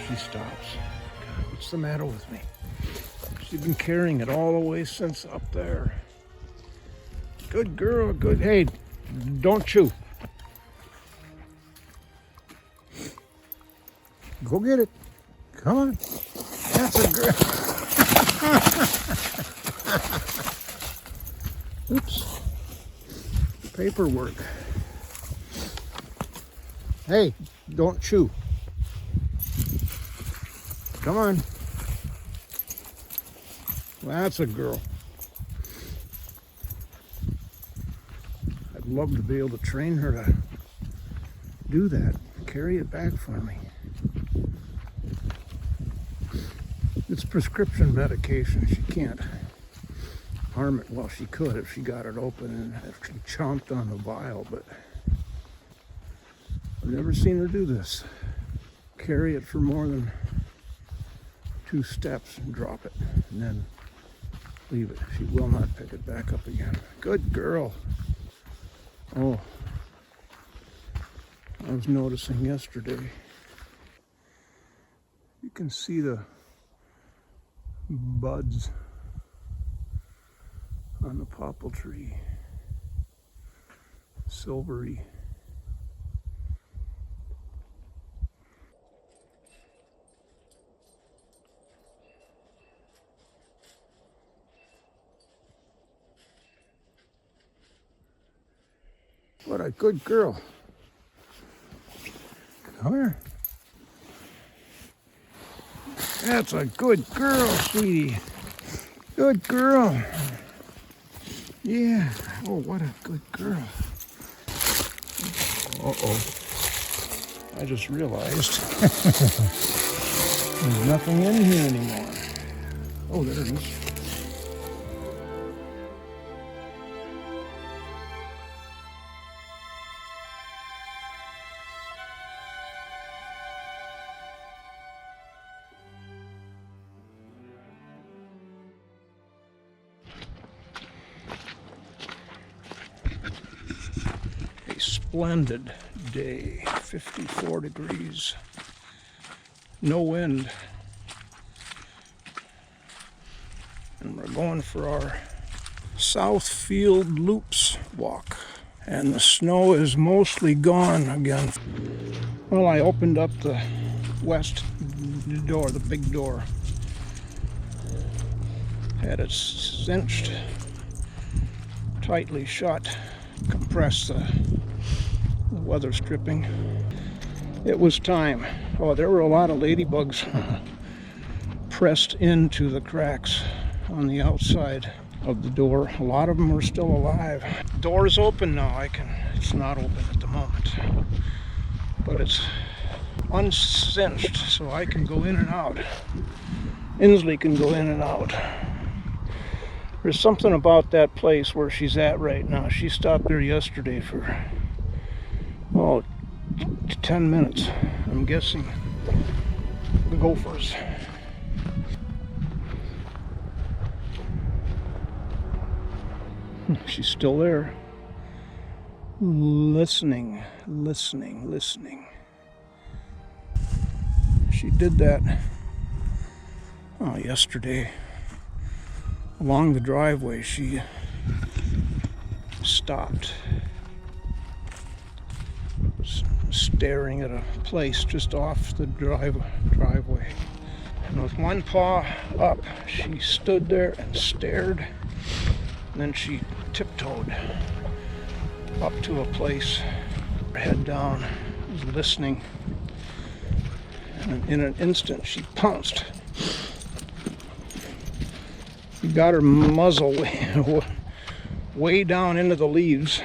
she stops. God, what's the matter with me? She's been carrying it all the way since up there. Good girl, good. Hey, don't chew. Go get it. Come on. That's a girl. Oops. Paperwork. Hey, don't chew. Come on. That's a girl. I'd love to be able to train her to do that. Carry it back for me. It's prescription medication. She can't harm it. Well, she could if she got it open and if she chomped on the vial, but I've never seen her do this. Carry it for more than 2 steps and drop it, and then leave it. She will not pick it back up again. Good girl. Oh, I was noticing yesterday, you can see the buds on the popple tree, silvery. What a good girl. Come here. That's a good girl, sweetie. Good girl. Yeah. Oh, what a good girl. Uh-oh. I just realized there's nothing in here anymore. Oh, there it is. Splendid day, 54 degrees, no wind, and we're going for our South Field Loops walk, and the snow is mostly gone again. Well, I opened up the west door, the big door, had it cinched, tightly shut, compressed the weather stripping. It was time. Oh, there were a lot of ladybugs pressed into the cracks on the outside of the door. A lot of them are still alive. Door's open now. It's not open at the moment, but it's uncinched, so I can go in and out. Insley can go in and out. There's something about that place where she's at right now. She stopped there yesterday for 10 minutes. I'm guessing the gophers. She's still there. Listening, listening, listening. She did that yesterday. Along the driveway, she stopped, staring at a place just off the driveway. And with one paw up, she stood there and stared. And then she tiptoed up to a place, head down, was listening. And in an instant, she pounced. She got her muzzle way down into the leaves.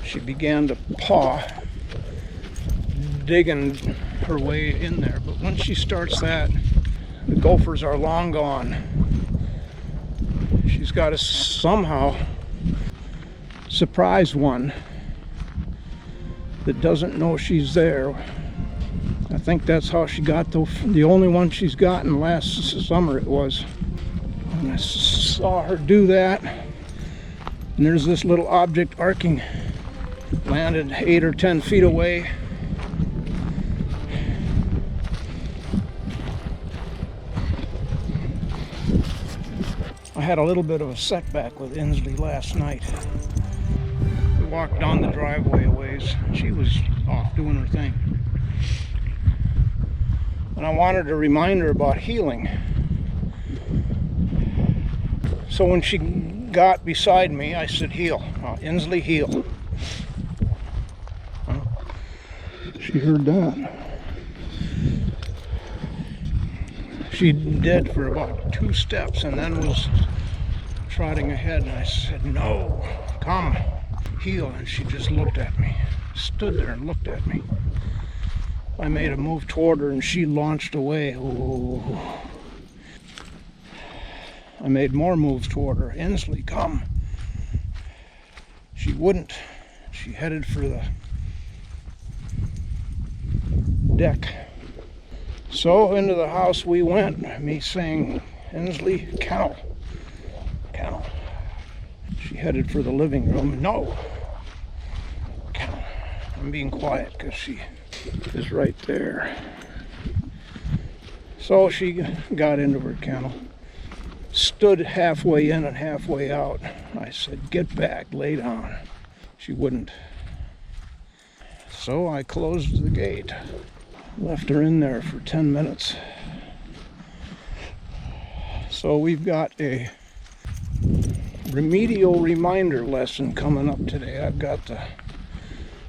She began to paw, digging her way in there. But once she starts that, the gophers are long gone. She's got to somehow surprise one that doesn't know she's there. I think that's how she got the only one she's gotten last summer it was. And I saw her do that, and there's this little object arcing, landed 8 or 10 feet away, had a little bit of a setback with Insley last night. We walked down the driveway a ways. She was off doing her thing. And I wanted to remind her about healing. So when she got beside me, I said, heel. Insley, heel. She heard that. She did for about 2 steps and then was trotting ahead, and I said, no, come, heel. And she just looked at me, stood there and looked at me. I made a move toward her and she launched away. Ooh. I made more moves toward her. Insley, come. She wouldn't. She headed for the deck. So into the house we went, me saying, Insley, kennel, kennel. She headed for the living room. No, kennel. I'm being quiet because she is right there. So she got into her kennel, stood halfway in and halfway out. I said, get back, lay down. She wouldn't. So I closed the gate. Left her in there for 10 minutes. So we've got a remedial reminder lesson coming up today. I've got the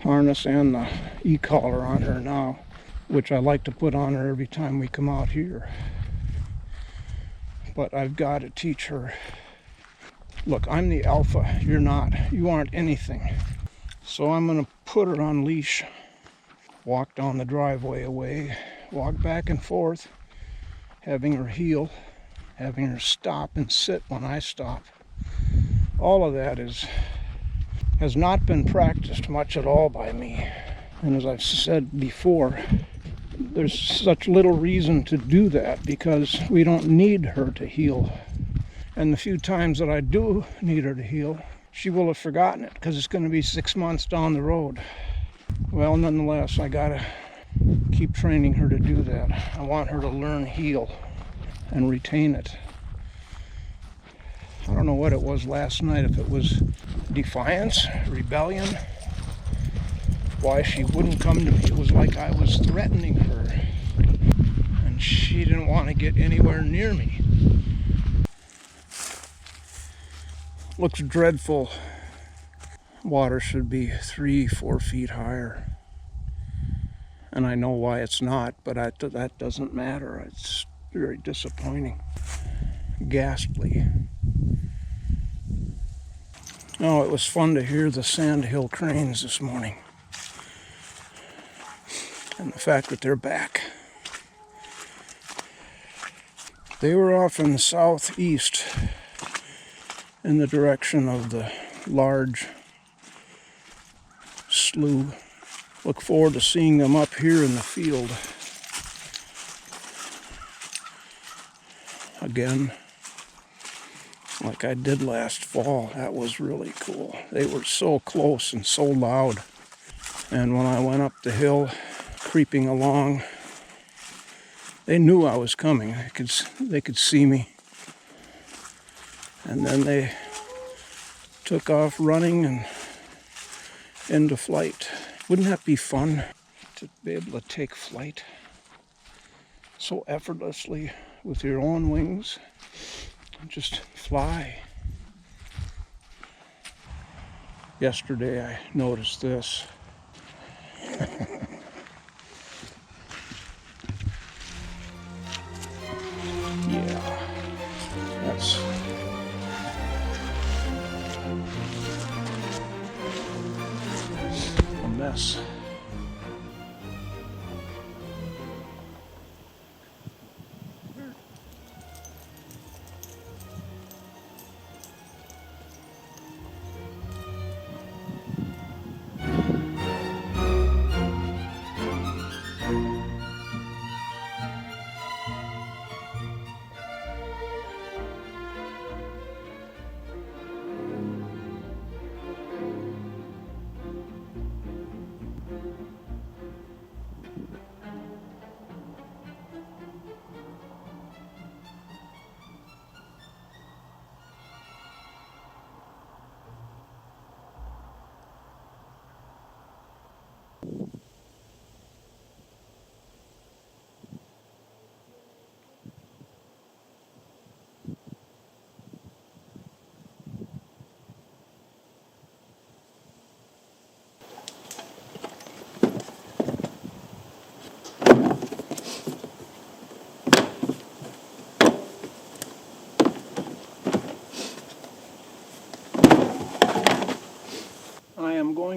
harness and the e-collar on her now, which I like to put on her every time we come out here. But I've got to teach her, look, I'm the alpha, you're not. You aren't anything. So I'm going to put her on leash. Walk down the driveway away, walk back and forth, having her heel, having her stop and sit when I stop. All of that has not been practiced much at all by me. And as I've said before, there's such little reason to do that because we don't need her to heel. And the few times that I do need her to heel, she will have forgotten it because it's going to be 6 months down the road. Well, nonetheless, I gotta keep training her to do that. I want her to learn heel and retain it. I don't know what it was last night, if it was defiance, rebellion, why she wouldn't come to me. It was like I was threatening her and she didn't want to get anywhere near me. Looks dreadful. Water should be 3-4 feet higher. And I know why it's not, but that doesn't matter. It's very disappointing. Ghastly. Oh, it was fun to hear the sandhill cranes this morning. And the fact that they're back. They were off in the southeast in the direction of the large slough. Look forward to seeing them up here in the field again, like I did last fall. That was really cool. They were so close and so loud. And when I went up the hill, creeping along, they knew I was coming. They could see me. And then they took off running and into flight. Wouldn't that be fun to be able to take flight so effortlessly with your own wings and just fly? Yesterday I noticed this. Yeah, that's a mess.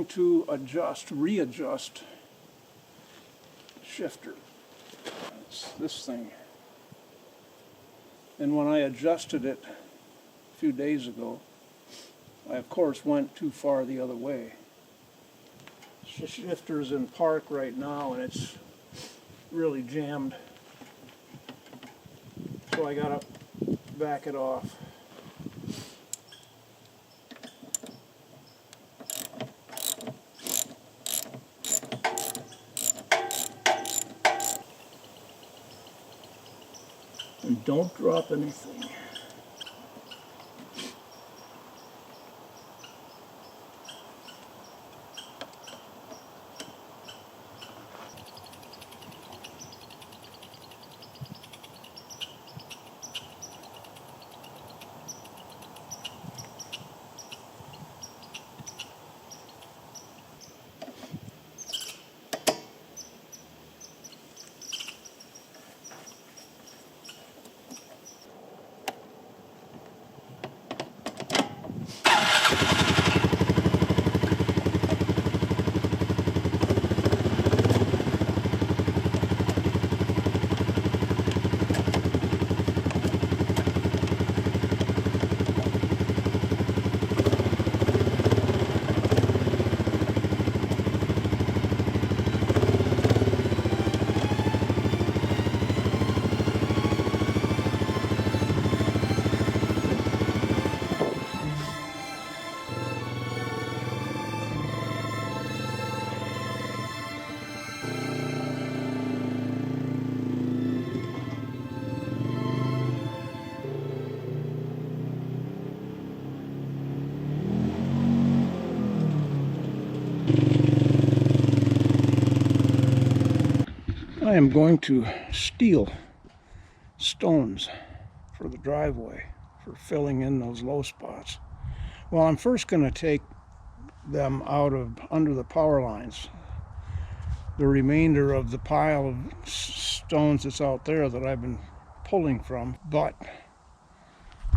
going to readjust shifter. It's this thing. And when I adjusted it a few days ago, I of course went too far the other way. Shifter's in park right now and it's really jammed. So I gotta back it off. And don't drop anything. I am going to steal stones for the driveway for filling in those low spots. Well, I'm first going to take them out of under the power lines. The remainder of the pile of stones that's out there that I've been pulling from, but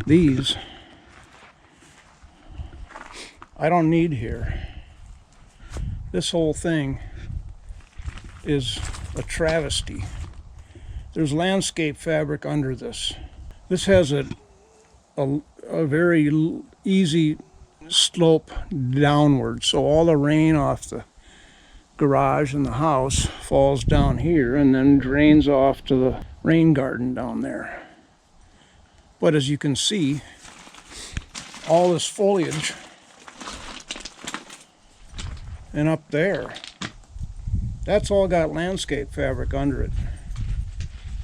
these I don't need here. This whole thing is a travesty. There's landscape fabric under this. This has a very easy slope downward, so all the rain off the garage and the house falls down here and then drains off to the rain garden down there. But as you can see, all this foliage and up there, that's all got landscape fabric under it.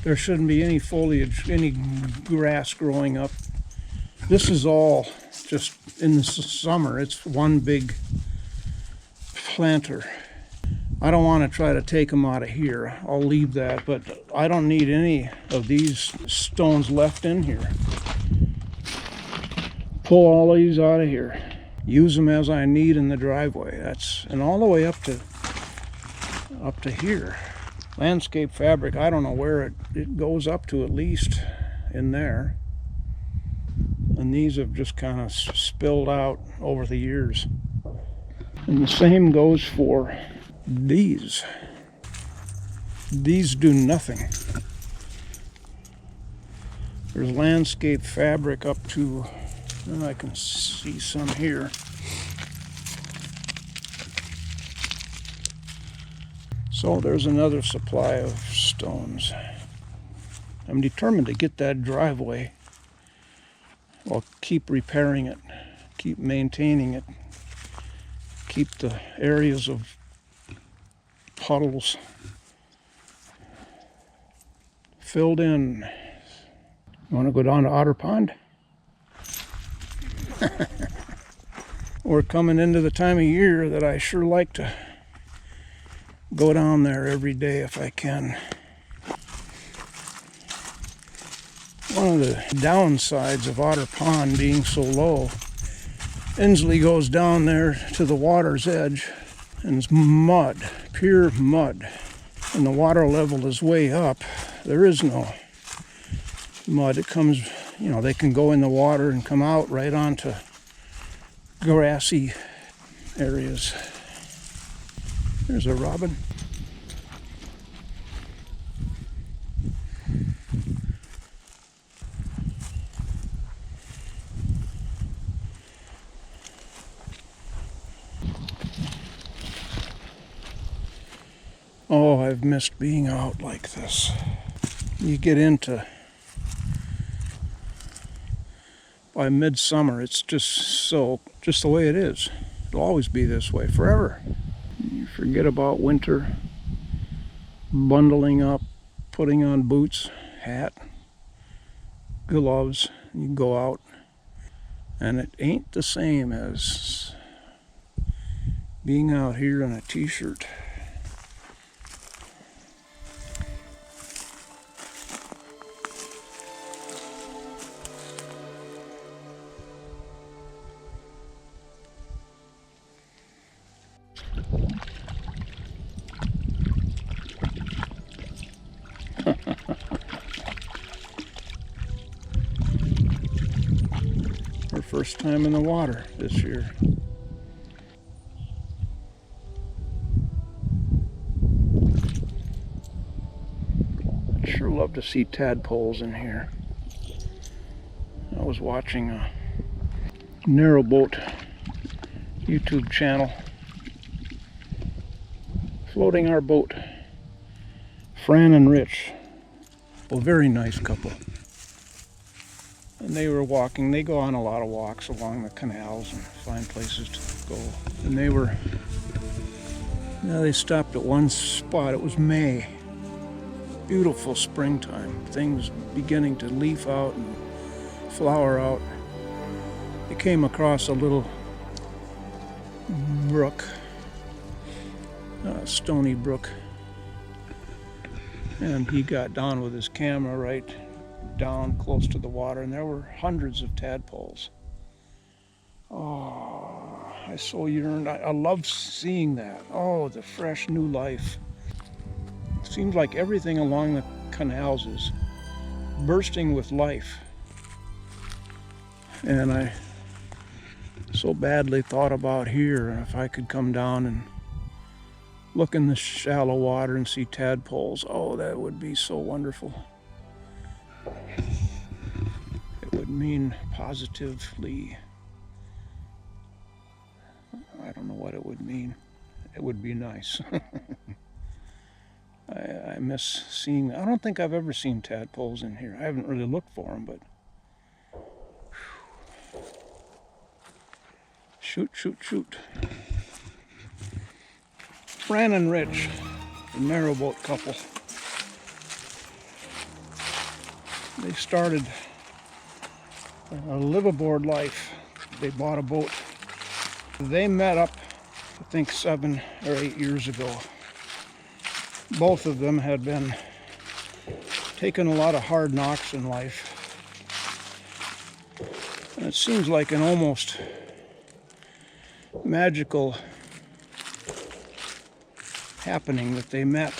There shouldn't be any foliage, any grass growing up. This is all just in the summer. It's one big planter. I don't want to try to take them out of here. I'll leave that, but I don't need any of these stones left in here. Pull all these out of here. Use them as I need in the driveway. And all the way up to here. Landscape fabric, I don't know where it goes up to, at least in there. And these have just kind of spilled out over the years. And the same goes for these. These do nothing. There's landscape fabric up to, I can see some here. So there's another supply of stones. I'm determined to get that driveway. I'll keep repairing it, keep maintaining it, keep the areas of puddles filled in. You want to go down to Otter Pond? We're coming into the time of year that I sure like to go down there every day if I can. One of the downsides of Otter Pond being so low, Insley goes down there to the water's edge and it's mud, pure mud. And the water level is way up. There is no mud. It comes, they can go in the water and come out right onto grassy areas. There's a robin. Oh, I've missed being out like this. You get into, by midsummer, it's just the way it is. It'll always be this way, forever. You forget about winter, bundling up, putting on boots, hat, gloves, you go out, and it ain't the same as being out here in a t-shirt. Our first time in the water this year. I'd sure love to see tadpoles in here. I was watching a Narrowboat YouTube channel, floating our boat. Fran and Rich, a very nice couple. And they were walking, they go on a lot of walks along the canals and find places to go. And they stopped at one spot. It was May. Beautiful springtime. Things beginning to leaf out and flower out. They came across a little brook, a stony brook. And he got down with his camera right down close to the water, and there were hundreds of tadpoles. Oh, I so yearned. I love seeing that. Oh, the fresh new life. It seems like everything along the canals is bursting with life. And I so badly thought about here, if I could come down and look in the shallow water and see tadpoles. Oh, that would be so wonderful. It would mean positively, I don't know what it would mean. It would be nice. I miss seeing, I don't think I've ever seen tadpoles in here. I haven't really looked for them, but shoot, shoot, shoot. Fran and Rich, the Narrowboat couple. They started a live-aboard life. They bought a boat. They met up, I think 7 or 8 years ago. Both of them had been taking a lot of hard knocks in life. And it seems like an almost magical happening that they met.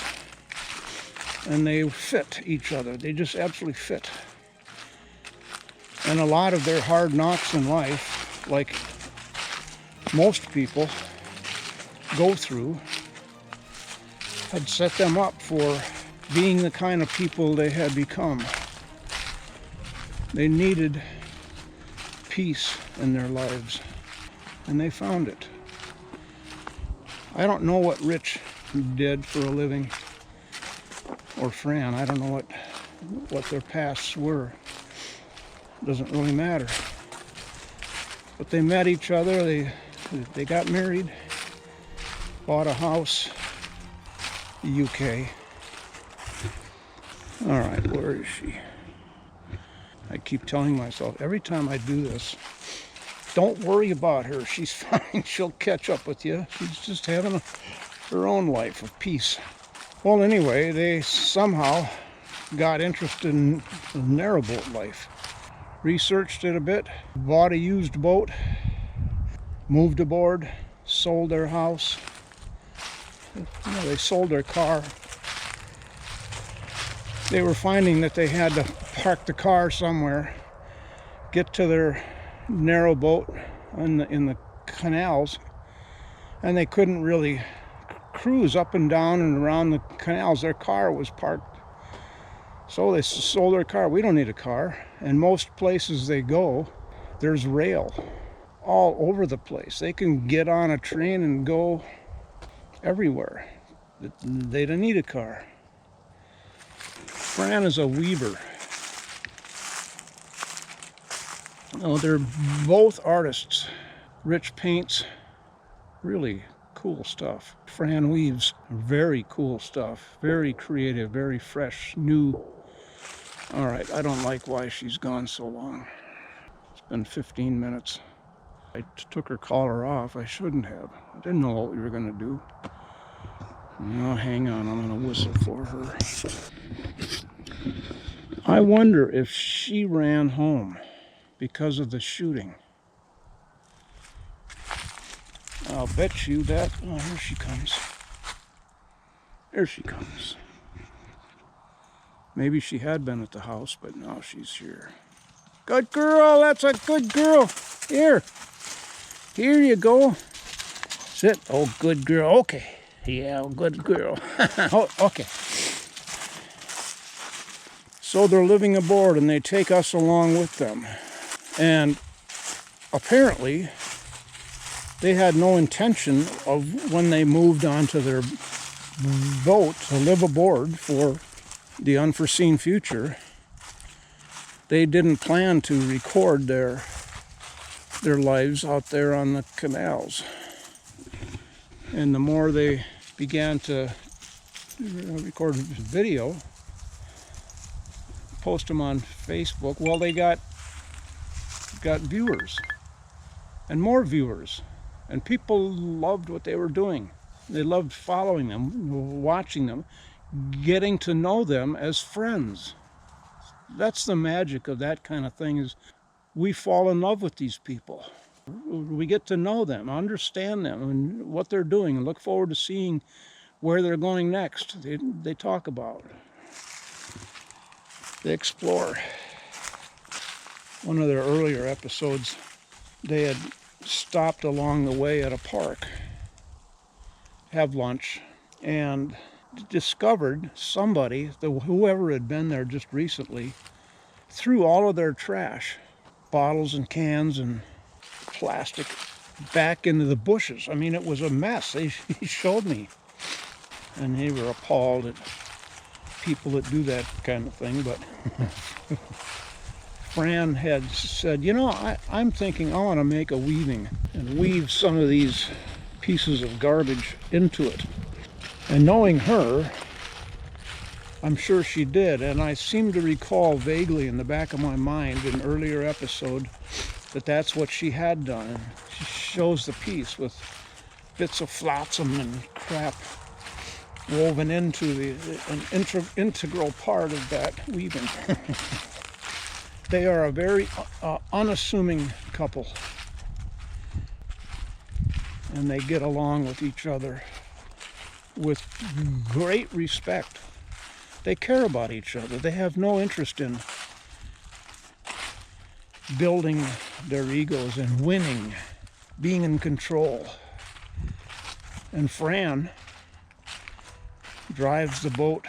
And they fit each other. They just absolutely fit. And a lot of their hard knocks in life, like most people go through, had set them up for being the kind of people they had become. They needed peace in their lives, and they found it. I don't know what Rich did for a living, or Fran. I don't know what their pasts were. It doesn't really matter. But they met each other, they got married, bought a house, the UK. All right, where is she? I keep telling myself every time I do this, don't worry about her. She's fine. She'll catch up with you. She's just having her own life of peace. Well, anyway, they somehow got interested in narrowboat life. Researched it a bit, bought a used boat, moved aboard, sold their house. They sold their car. They were finding that they had to park the car somewhere, get to their narrowboat in the canals, and they couldn't really cruise up and down and around the canals. Their car was parked, so they sold their car. We don't need a car. And most places they go, there's rail all over the place. They can get on a train and go everywhere. They don't need a car. Fran is a weaver. Oh, they're both artists. Rich paints, really cool stuff. Fran weaves very cool stuff, very creative, very fresh, new. All right, I don't like why she's gone so long. It's been 15 minutes. I took her collar off. I shouldn't have. I didn't know what we were going to do. No, hang on, I'm going to whistle for her. I wonder if she ran home because of the shooting. I'll bet you that. Oh, here she comes. There she comes. Maybe she had been at the house, but now she's here. Good girl, that's a good girl. Here you go. Sit. Oh, good girl. Okay. Yeah, good girl. Oh, okay. So they're living aboard and they take us along with them. And apparently they had no intention of, when they moved onto their boat to live aboard for the unforeseen future, they didn't plan to record their lives out there on the canals. And the more they began to record video, post them on Facebook, well, they got viewers and more viewers, and people loved what they were doing. They loved following them, watching them, getting to know them as friends. That's the magic of that kind of thing, is we fall in love with these people. We get to know them, understand them and what they're doing, and look forward to seeing where they're going next. They talk about, they explore. One of their earlier episodes, they had stopped along the way at a park, have lunch, and discovered somebody, whoever had been there just recently, threw all of their trash, bottles and cans and plastic, back into the bushes. I mean, it was a mess. He showed me, and they were appalled at people that do that kind of thing. But Fran had said, you know, I'm thinking I want to make a weaving and weave some of these pieces of garbage into it. And knowing her, I'm sure she did. And I seem to recall vaguely in the back of my mind in an earlier episode that that's what she had done. And she shows the piece with bits of flotsam and crap woven into an integral part of that weaving. They are a very unassuming couple, and they get along with each other with great respect. They care about each other. They have no interest in building their egos and winning, being in control. And Fran drives the boat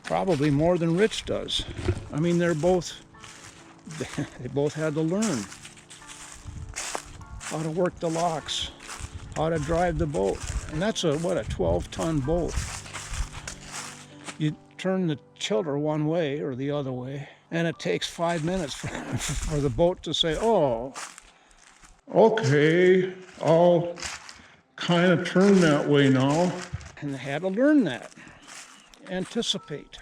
probably more than Rich does. I mean, they both had to learn how to work the locks, how to drive the boat. And that's a 12-ton boat. You turn the tiller one way or the other way, and it takes 5 minutes for the boat to say, oh, okay, I'll kind of turn that way now. And they had to learn that, anticipate.